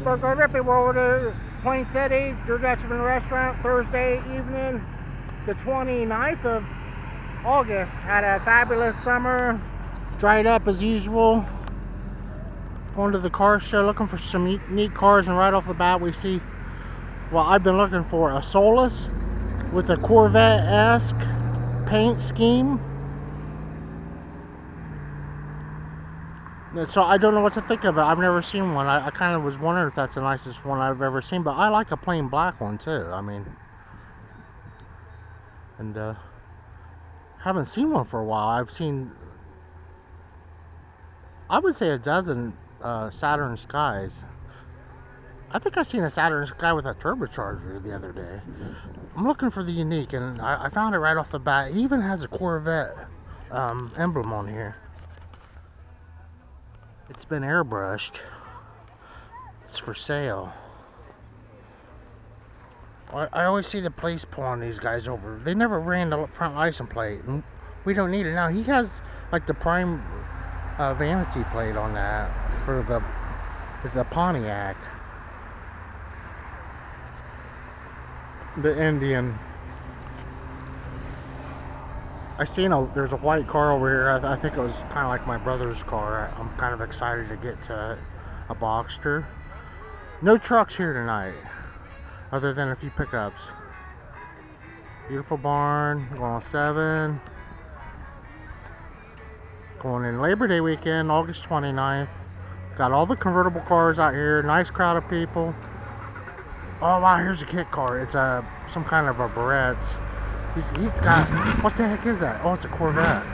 Burger Rippy World to Plain City, your Dutchman restaurant, Thursday evening, the 29th of August. Had a fabulous summer, dried up as usual. Going to the car show, looking for some neat cars, and right off the bat we see, well, I've been looking for a Solus with a Corvette-esque paint scheme. So I don't know what to think of it. I've never seen one. I kind of was wondering if that's the nicest one I've ever seen, but I like a plain black one too. I mean, and haven't seen one for a while. I've seen, I would say, a dozen Saturn Skies. I think I seen a Saturn Sky with a turbocharger the other day. I'm looking for the unique, and I found it right off the bat. It even has a Corvette emblem on here. It's been airbrushed. It's for sale. I always see the police pulling these guys over. They never ran the front license plate, and we don't need it now. He has like the prime vanity plate on that for the Pontiac, the Indian. I seen there's a white car over here. I think it was kind of like my brother's car. I'm kind of excited to get to a Boxster. No trucks here tonight, other than a few pickups. Beautiful barn, going on 7. Going in Labor Day weekend, August 29th. Got all the convertible cars out here. Nice crowd of people. Oh wow, here's a kit car. It's some kind of a Barrett. He's got, what the heck is that? Oh, it's a Corvette.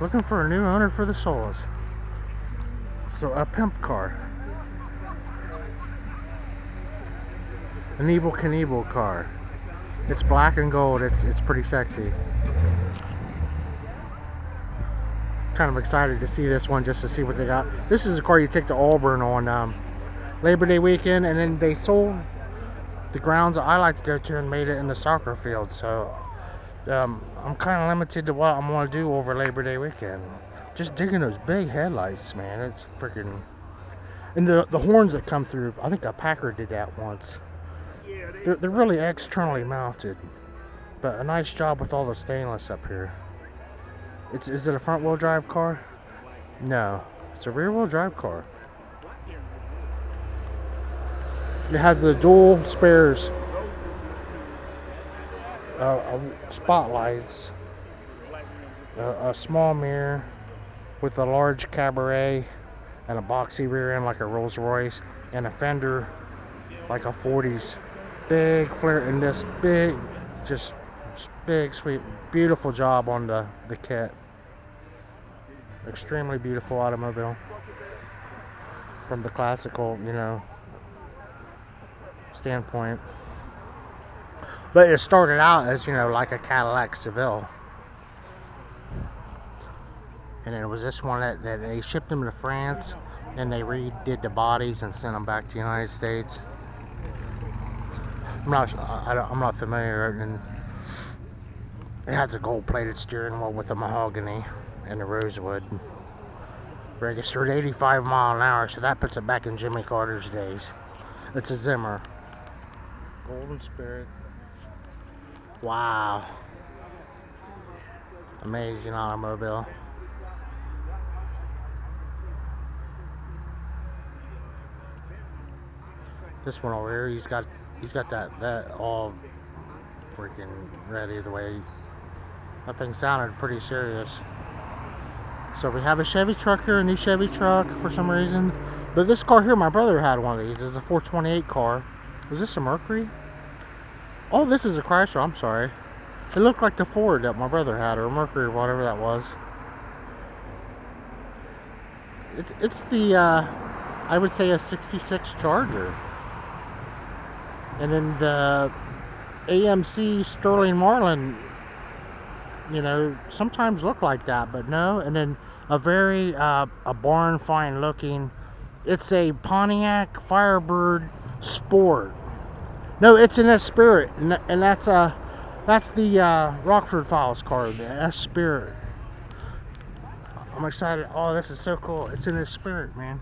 Looking for a new owner for the Solus. So a pimp car. An Evel Knievel car. It's black and gold. It's pretty sexy. Kind of excited to see this one, just to see what they got. This is a car you take to Auburn on Labor Day weekend, and then they sold the grounds that I like to go to and made it in the soccer field. So I'm kind of limited to what I'm going to do over Labor Day weekend. Just digging those big headlights, man. It's freaking, and the horns that come through. I think a Packard did that once. They're really externally mounted, but a nice job with all the stainless up here. Is it a front wheel drive car? No, it's a rear wheel drive car. It has the dual spares spotlights, a small mirror with a large cabaret, and a boxy rear end like a Rolls Royce, and a fender like a 40s. Big flare, and this big, just big, sweet, beautiful job on the kit. Extremely beautiful automobile from the classical, standpoint. But it started out as, like a Cadillac Seville. And it was this one that they shipped them to France, and they redid the bodies and sent them back to the United States. I'm not familiar, and it has a gold-plated steering wheel with the mahogany and the rosewood. Registered 85 miles an hour, so that puts it back in Jimmy Carter's days. It's a Zimmer. Golden Spirit. Wow. Amazing automobile. This one over here, he's got that all freaking ready. The way that thing sounded pretty serious. So we have a Chevy truck here, a new Chevy truck for some reason. But this car here, my brother had one of these. It's a 428 car. Was this a Mercury? Oh, this is a Carshow. I'm sorry. It looked like the Ford that my brother had, or Mercury, or whatever that was. It's the I would say a 66 Charger. And then the AMC Sterling Marlin, sometimes look like that, but no. And then a very a barn find looking, it's a Pontiac Firebird Sport. No, it's an Esprit, and that's the Rockford Files car, the Esprit. I'm excited. Oh, this is so cool. It's in Esprit, man.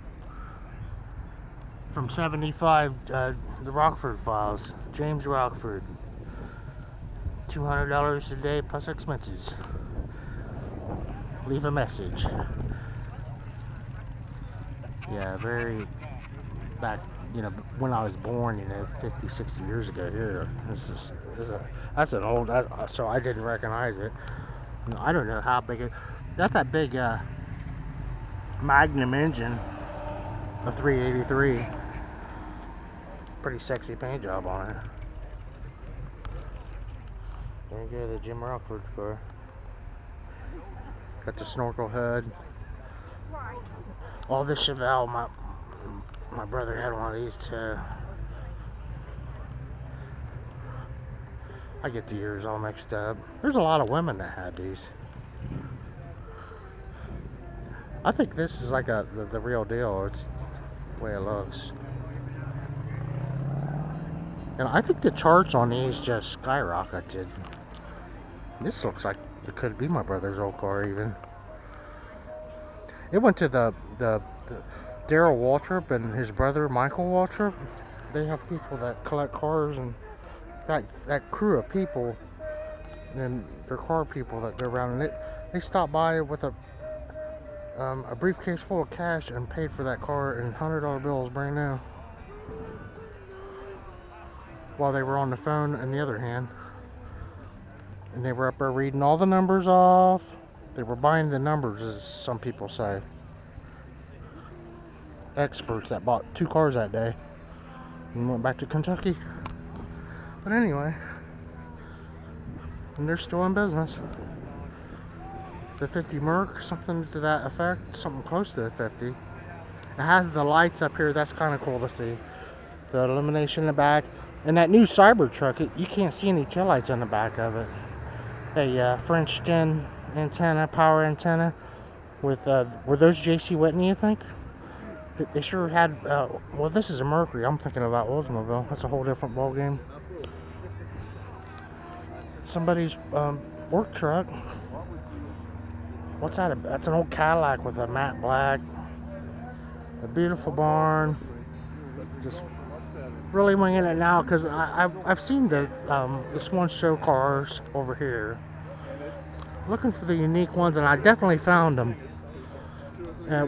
from 75, the Rockford Files. James Rockford. $200 a day plus expenses. Leave a message. Yeah, very back, when I was born, 50, 60 years ago here. That's an old, so I didn't recognize it. I don't know how big it, that's that big Magnum engine, a 383. Pretty sexy paint job on it. There you go, the Jim Rockford car. Got the snorkel hood. All this Chevelle, my brother had one of these too. I get the years all mixed up. There's a lot of women that had these. I think this is like the real deal. It's the way it looks. And I think the charts on these just skyrocketed. This looks like it could be my brother's old car even. It went to the Daryl Waltrip and his brother Michael Waltrip. They have people that collect cars, and that crew of people, and they're car people that go around, and they stopped by with a briefcase full of cash and paid for that car in $100 bills brand new, while they were on the phone in the other hand. And they were up there reading all the numbers off. They were buying the numbers, as some people say. Experts that bought 2 cars that day and went back to Kentucky. But anyway, and they're still in business. The 50 Merc, something to that effect, something close to the 50. It has the lights up here, that's kind of cool to see. The illumination in the back. And that new Cybertruck, you can't see any taillights on the back of it. A French 10 antenna, power antenna, with, were those J.C. Whitney, you think? They sure had, well, this is a Mercury. I'm thinking about Oldsmobile. That's a whole different ball game. Somebody's work truck. What's that? That's an old Cadillac with a matte black. A beautiful barn. Just really winging it now, because I've seen the Swan Show cars over here. Looking for the unique ones, and I definitely found them.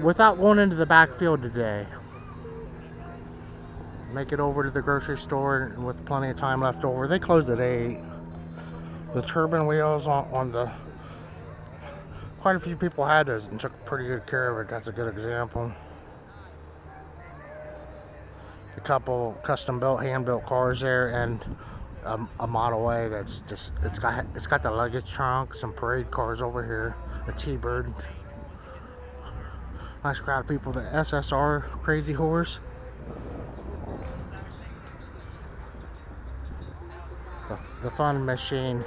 Without going into the backfield today. Make it over to the grocery store with plenty of time left over. They close at 8. The turbine wheels on the... Quite a few people had those and took pretty good care of it. That's a good example. A couple custom built, hand built cars there, and a Model A that's just, it's got the luggage trunk, some parade cars over here, a T-Bird. Nice crowd of people. The SSR Crazy Horse. The fun machine.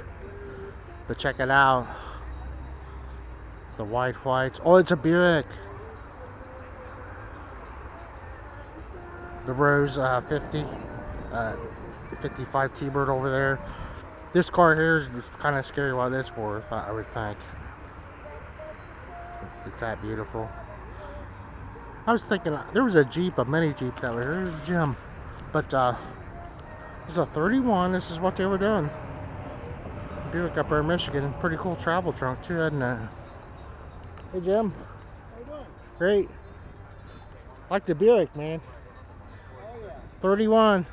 But check it out. The whites. Oh, it's a Buick. The Rose 55 T-Bird over there. This car here is kind of scary what it's worth, I would think. It's that beautiful. I was thinking there was a Jeep, a mini Jeep that was here. There's a Jim. But it's a 31. This is what they were doing. Buick up there in Michigan. Pretty cool travel trunk too, isn't it? Hey Jim. How you doing? Great. Like the Buick, man. Oh yeah. 31.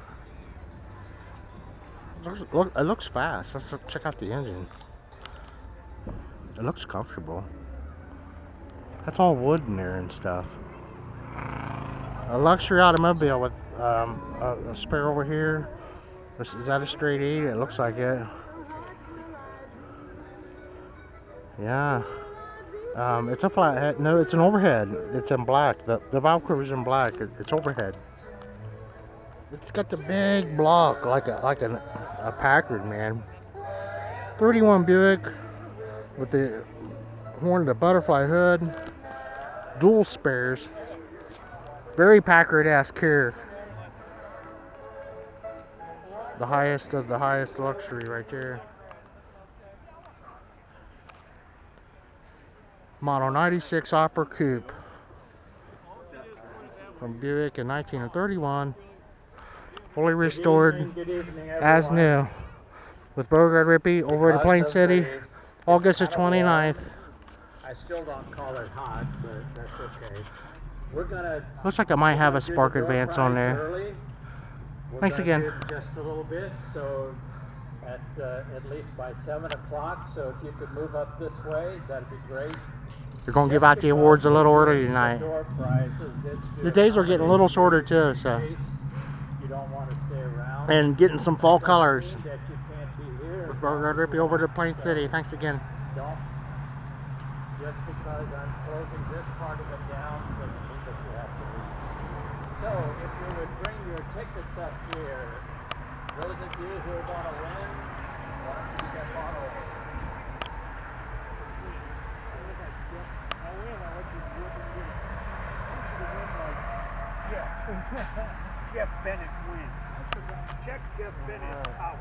It looks fast. Let's check out the engine. It looks comfortable. That's all wood in there and stuff. A luxury automobile with a spare over here. Is that a straight E? It looks like it. Yeah. It's a flathead. No, it's an overhead. It's in black. The Valkyrie's in black. It's overhead. It's got the big block like a Packard, man. 31 Buick with the horn, the butterfly hood, dual spares. Very Packard-esque here. The highest of the highest luxury right there. Model 96 Opera Coupe. from Buick in 1931. Fully restored Good evening, as everyone. new. With Bogart Rippey over to Plain City, August the 29th. I still don't call it hot, but that's okay. We're gonna. Looks like I might have a Spark do the door Advance on prize there. early. We're Thanks gonna again. do it in just a little bit, so at least by 7 o'clock. So if you could move up this way, that'd be great. You're going to give out the awards a little early tonight. Door prizes. The days are getting a little shorter too, so. You don't want to stay around. And getting some fall colors. That you can't be here. With Bogart Rippey over to Plain City. Thanks again. Don't. Just because I'm closing this part of it down doesn't mean that you have to leave. So if you would bring your tickets up here, those of you who want to win, why don't you step on over? Jeff Bennett wins. Check Jeff Bennett out.